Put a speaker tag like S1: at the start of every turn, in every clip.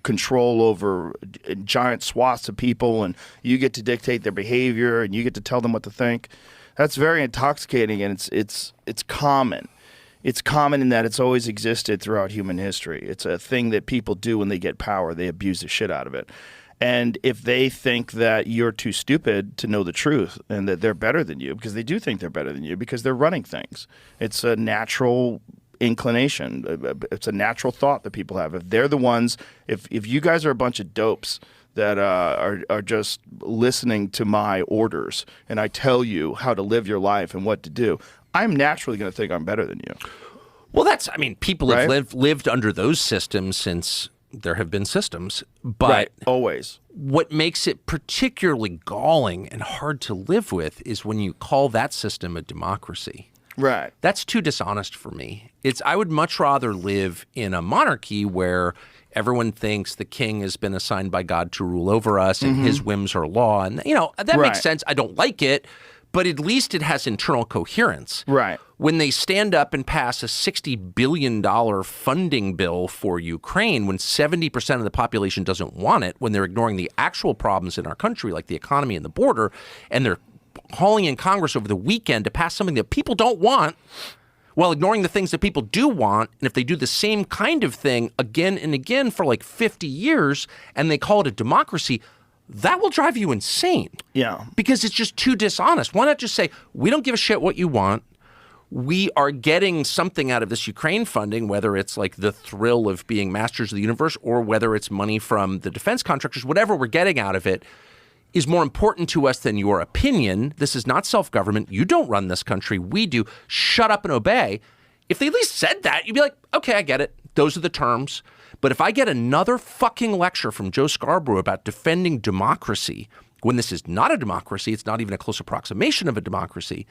S1: control over giant swaths of people, and you get to dictate their behavior, and you get to tell them what to think. That's very intoxicating, and it's common. It's common in that it's always existed throughout human history. It's a thing that people do when they get power. They abuse the shit out of it. And if they think that you're too stupid to know the truth and that they're better than you, because they do think they're better than you because they're running things. It's a natural inclination. It's a natural thought that people have. If they're the ones, if you guys are a bunch of dopes that are just listening to my orders and I tell you how to live your life and what to do, I'm naturally going to think I'm better than you.
S2: Well, people have lived under those systems since there have been systems. But
S1: always. What
S2: makes it particularly galling and hard to live with is when you call that system a democracy.
S1: Right.
S2: That's too dishonest for me. I would much rather live in a monarchy where everyone thinks the king has been assigned by God to rule over us and his whims are law. And, that makes sense. I don't like it. But at least it has internal coherence.
S1: Right.
S2: When they stand up and pass a $60 billion funding bill for Ukraine, when 70% of the population doesn't want it, when they're ignoring the actual problems in our country, like the economy and the border, and they're calling in Congress over the weekend to pass something that people don't want, while ignoring the things that people do want, and if they do the same kind of thing again and again for like 50 years, and they call it a democracy, that will drive you insane.
S1: Yeah.
S2: Because it's just too dishonest. Why not just say, we don't give a shit what you want. We are getting something out of this Ukraine funding, whether it's like the thrill of being masters of the universe or whether it's money from the defense contractors, whatever we're getting out of it is more important to us than your opinion. This is not self-government. You don't run this country. We do. Shut up and obey. If they at least said that, you'd be like, okay, I get it. Those are the terms. But if I get another fucking lecture from Joe Scarborough about defending democracy, when this is not a democracy, it's not even a close approximation of a democracy,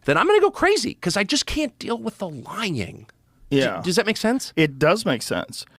S2: then I'm going to go crazy because I just can't deal with the lying.
S1: Yeah.
S2: Does that make sense?
S1: It does make sense.